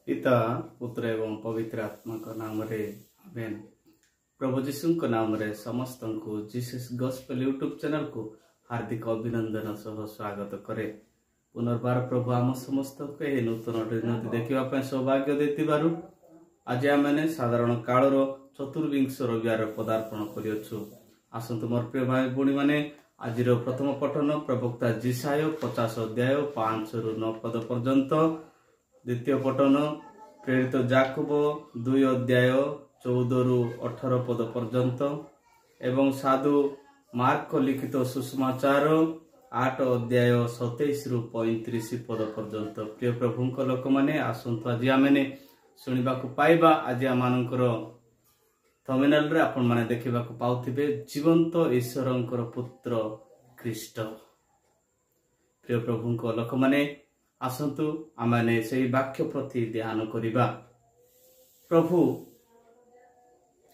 पिता पुत्र एवं पवित्र आत्मा का नाम रे आमेन। प्रभु जीशु को नाम रे समस्त को जीसस गॉस्पेल यूट्यूब चैनल को हार्दिक अभिनंदन सह स्वागत करे। पुनर्बार प्रभु आम समस्त को यह नूतन दिन देखा सौभाग्य देथिबारु आज आमे साधारण कालर चतुर्विंश रविवार पदार्पण करियछु। आसंतु मोर प्रिय भाई भौणी माने आज प्रथम पठन प्रवक्ता जिसाय 50 अध्याय 5 रु 9 पद पर्यंत। द्वितीय पठन प्रेरित जाकब 2 अध्याय 14 रु 18 पद पर्यंत एवं साधु मार्क लिखित सुसमाचार 8 अध्याय 27 रु 35 पद पर्यंत। प्रिय प्रभुंक लोक माने आसंतु आज आमे शुणा पाइबा। आज आमर थंबनेल रे आपण माने देखा पाउथिबे जीवंत ईश्वरंकर पुत्र ख्रीष्ट। प्रिय प्रभुंक लोक माने आसंतु आमे से वाक्य प्रति ध्यान करिबा। प्रभु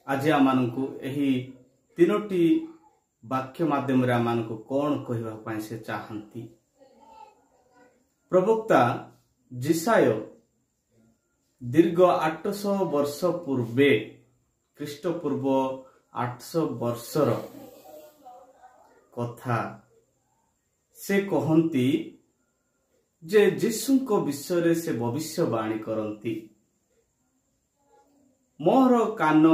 आज आमानकु एही तीनोटी वाक्य माध्यम रे आमानकु कोन कहिबा पय से चाहंती। प्रवक्ता जिसाय दीर्घ 800 वर्ष पूर्वे ख्रीष्ट पूर्व 800 वर्षर कथा से कहती जे जीशु को विषय से भविष्यवाणी करती। मोर कान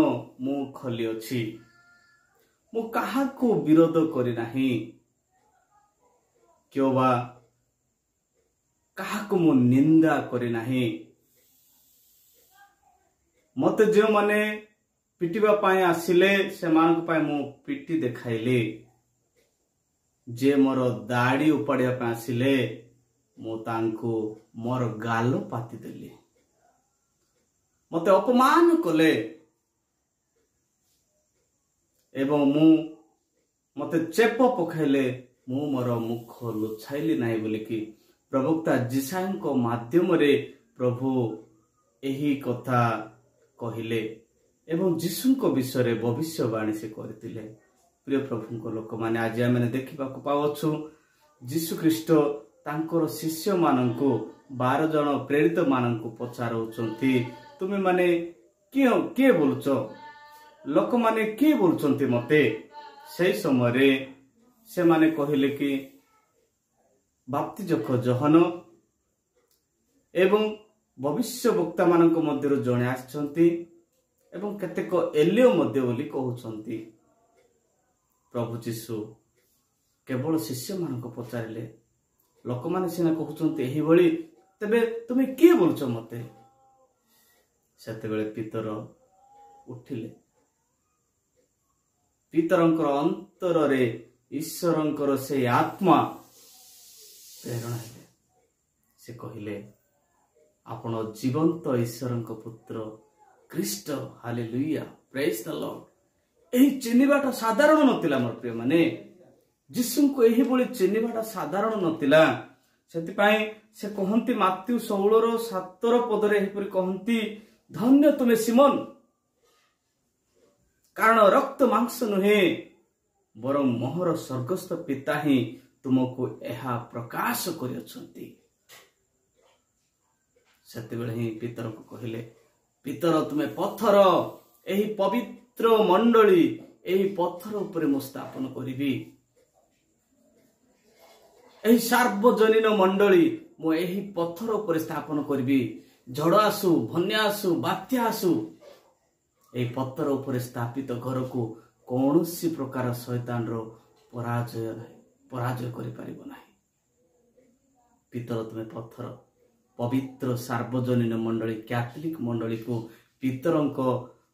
मु खोली अछि, मु कहा को विरोध करी नाही, क्यों बा कहा को मु निंदा करी नाही। मते जो माने पिटिबा पाए आसिले से मानक पाए मु पिटी देखाइले, जे मोर दाढ़ी उपाड़िया पाए आसिले मु तांको मोर गाल पाति देली, मते अपमान कले एवं मते चेप पखाइले मु मोर मुख लुछाइली नाही बोली कि प्रवक्ता जिसाय को माध्यम रे प्रभु एही कथा कहिले एवं जीशु को विषय भविष्यवाणी से करथिले। प्रिय प्रभु को लोक माने आज आमे देखिबा को पावछु जीशु ख्रीष्ट तांकर शिष्य माननकु 12 जन प्रेरित माननकु पचारउचंती, तुमे माने के बोलुचो, लोक माने के बोलुचंती मते। सेही समय रे से माने कहिले कि बाप्तिजक जोहन एवं भविष्य वक्ता मानक मध्यरु जणे आछंती एवं केतेक एलियो मध्य बोली कहउचंती। प्रभु जीशु केवल शिष्य मानक पचारिले, लोक माने सिना कहउचंती एही बळी, तबे तुमे के बोलछो मते। सेते बेले पितर उठिले, पितरंकर अंतर रे ईश्वरंकर से आत्मा प्रेरणा हेले। से कहिले आपण जीवंत ईश्वरंक पुत्र ख्रीष्ट। Hallelujah, praise the Lord. एही चिन्हिबाटा साधारण नथिला मोर प्रिय माने, जीशु को एही बोली चिन्हिबाटा साधारण नथिला। सेति पई से कहंती मात्यु 16 रो 17 पदरे एहीपरि कहंती, धन्य तुमे सिमोन, कारण रक्त मांस नुहे बरं मोहर स्वर्गस्थ पिता ही तुमको एहा प्रकाश करियछंती। सेते बेले ही पितर को कहिले, पितर तुमे पत्थर, एही पवित्र मंडली एही पत्थर उपरे मु स्थापन करिबी। एही सार्वजनीन मंडली मु एही पत्थर उपरे स्थापन करिबी। झड़ आसु, बन्या आसु, बात्या आसु, एही पत्थर उपरे स्थापित घर को कौनसी प्रकार शैतान रो पराजय करि परिबो नाही। पितर तुमे पत्थर, पवित्र सार्वजनीन मंडली कैथोलिक मंडली को पितरंक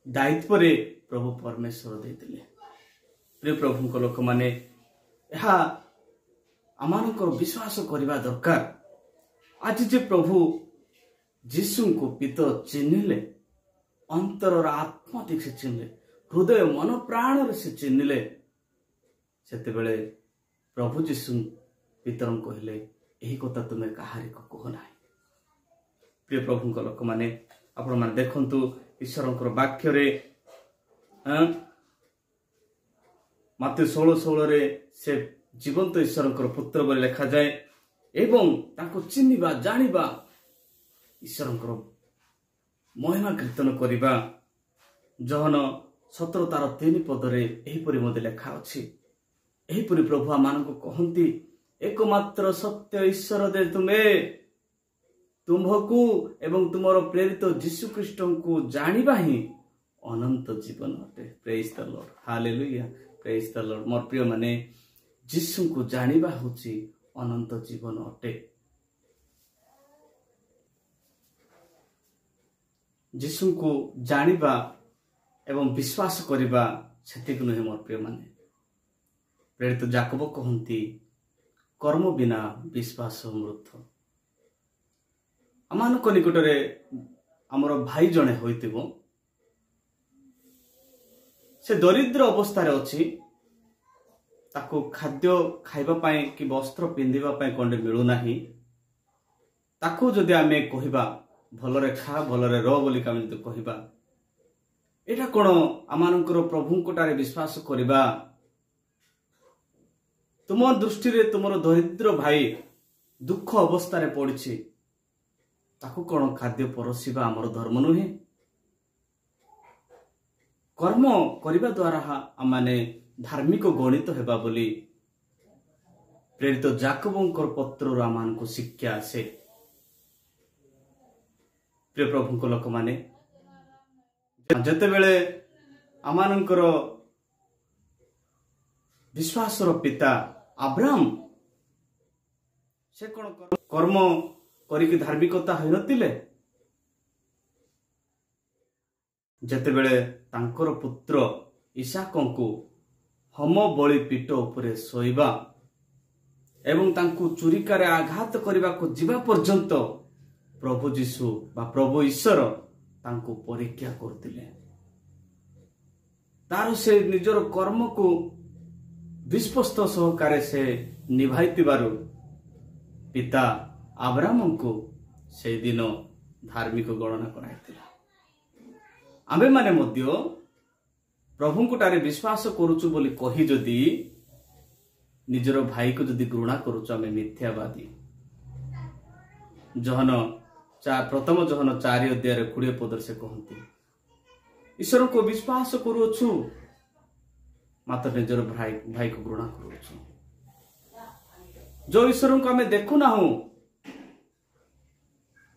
दायित्व रे प्रभु परमेश्वर देथिले। प्रिय प्रभु को लोक माने एहा आमानकर विश्वास करिबा दरकार। आज जे प्रभु जीशु को पितर चिन्हिले, अंतर आत्मा दिख से चिन्हिले, हृदय मन प्राण रे से चिन्हिले, सेते बेले प्रभु जीशु पितरं कहले एही कथा तुमे काहारी को कह नाही। प्रिय प्रभु को लोक माने आपण माने देखंतु ईश्वरंकर वाक्य रे मात्यु 16:16 रे से जीवंत ईश्वरंकर पुत्र बोली लिखा जाए एवं ताको चिन्हिबा जानिबा ईश्वरंकर महिमा कीर्तन करवा। जहन 17 तार 3 पदरे एहीपरि मते लेखा अछि। एहीपरि प्रभु आमानकु कहंती एकमात्र सत्य ईश्वर दे तुम्भकु एवं तुमर प्रेरित जीशु ख्रीष्टंकु जानिबा ही अनंत जीवन अटे। प्रेज द लॉर्ड, हालेलुया, प्रेज द लॉर्ड। मोर प्रिय माने जीशु को जानिबा होची अनंत जीवन अटे। जीशु को जानिबा एवं विश्वास करिबा सेतिक नुहे मोर प्रिय माने। प्रेरित जाकब कहंती कर्म बिना विश्वास मृत। आमानक निकटरे आमर भाई जणे होइतिबो, से दरिद्र अवस्था अच्छी, ताको खाद्य खाइबा पाए कि वस्त्र पिंधिबा पाए कंडे मिलूना, ताको जदि आमे कहिबा भलरे खा भलरे रह बोली आमे जदि कहिबा, एटा कोन आमानकर प्रभुंकटारे विश्वास करिबा। तुम दृष्टि रे तुमर दरिद्र भाई दुख अवस्था रे पड़िछि, ताको कोन खाद्य परसिबा आमर धर्म नुहे। कर्म करिबा द्वारा आमाने धार्मिक गणित हेबा बोली प्रेरित जाकबंकर पत्र आमान को शिक्षा आसे। प्रिय प्रभु को लोक माने जते बेले आमानकर विश्वासर पिता अब्राहम से कोन कर्म करिक धार्मिकता होई नथिले, जते बेले तांकर पुत्र इसाकंकु होम बलि पीठ उपरे सोइबा एवं तांकु चुरिकारे आघात करबा को जीवा पर्यंत प्रभु जीशु बा प्रभु ईश्वर तांकु परीक्षा करथिले। तार से निजर कर्म को विस्पष्ट सहकारे से निभाइतिबारु पिता अब्राहम को से दिन धार्मिक गणना कराइतिला। आमे माने मध्य प्रभुंकुटारे विश्वास करुचु बोली कही जदि निजर भाई को जदि घृणा करुचु आमे मिथ्यावादी। जहन प्रथम जहन 4 अध्याय 20 पद से कहती ईश्वर को विश्वास करुछु मात्र निजर भाई को घृणा करुछु। जो ईश्वर को आमे देखु ना हूं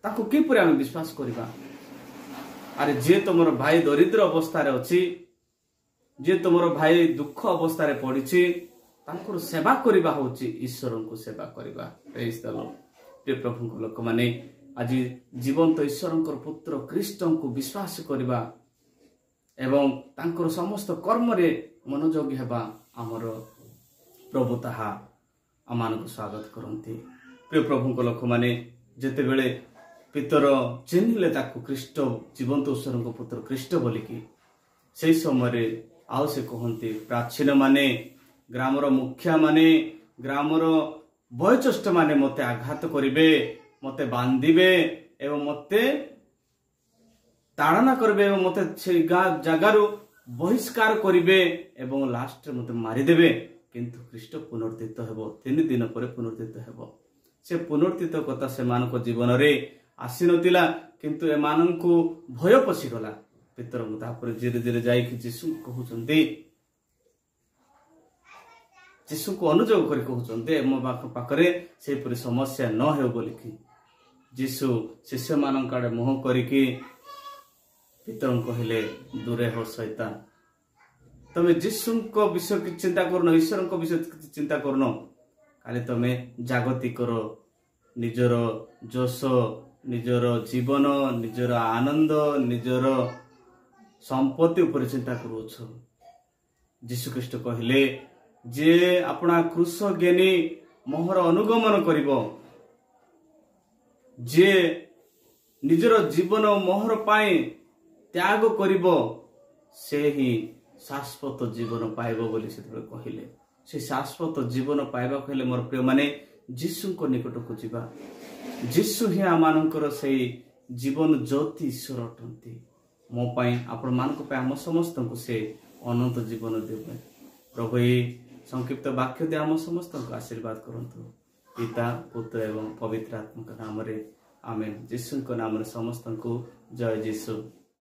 ताको किपरि आमे विश्वास करिबा। अरे जे तुमर भाई दरिद्र अवस्था रे अछि, जे तुमर भाई दुख अवस्था रे पड़िछि, तांकर सेवा करिबा होछि ईश्वर को सेवा करिबा। Praise the Lord. प्रिय प्रभु को लोक माने आज जीवंत ईश्वर पुत्र ख्रीष्ट को विश्वास करिबा एवं तांकर समस्त कर्म रे मनोयोगी हेबा हमर प्रभु ताहा आमान को स्वागत करंती। प्रिय प्रभु को लोक माने जेते बेले पितर चिन्हले ताको ख्रीष्ट जीवंत ईश्वर पुत्र ख्रीष्ट बोलिकी से समय आउ से कहते प्राचीन माने ग्रामर मुखिया माने ग्रामर वयोज्येष्ठ माने मते आघात करिवे, मते बांधिबे एवं मते ताड़ना करिवे एवं मते से जगारु बहिष्कार करिवे एवं लास्ट मते मारी देबे। किंतु ख्रीष्ट पुनर्थित हेबो, 3 दिन पर पुनर्थित हेबो। से पुनर्थित कथा से मानक जीवन रे आसी नथिला, किंतु ए माननकु भय पसिगला। पितर तापर धीरे धीरे जाइक जीशु कहउचंती, जीशु को अनुजोग करी कहउचंती मो पाखरे से परि समस्या न हेउ बोलिकी जीशु शिष्य मानक आड़े मुह करिकी पितर कहले दूरे हो शैतान, तमे जीशु को विषय की चिंता करनो, ईश्वर को विषय चिंता करनो, खाली तमे जागतिकर निजर जोश निजर जीवन निजर आनंद निजर संपत्ति उपर चिंता करूछ। जीशु ख्रीष्ट कहले जे अपना क्रूस ज्ञानी मोहर अनुगमन करिवो, जे निजर जीवन मोहर पाए त्याग करिवो, से ही शाश्वत जीवन पाइबो बोली से कहले। से शाश्वत जीवन पाइबा कहले मोर प्रिय माने जीशु को निकट को जीवा। जीशु ही आमानकर से जीवन ज्योति ईश्वर अटंती। मो पाई आपण मानक पे आम समस्त को से अनंत जीवन देवे। प्रभु ये संक्षिप्त वाक्य दे आम समस्त को आशीर्वाद करंतु। पिता पुत्र एवं पवित्र आत्मा नाम रे आमेन। जीशुଙ୍କ ନାମରେ ସମସ୍ତଙ୍କୁ ଜୟ ଯୀଶୁ।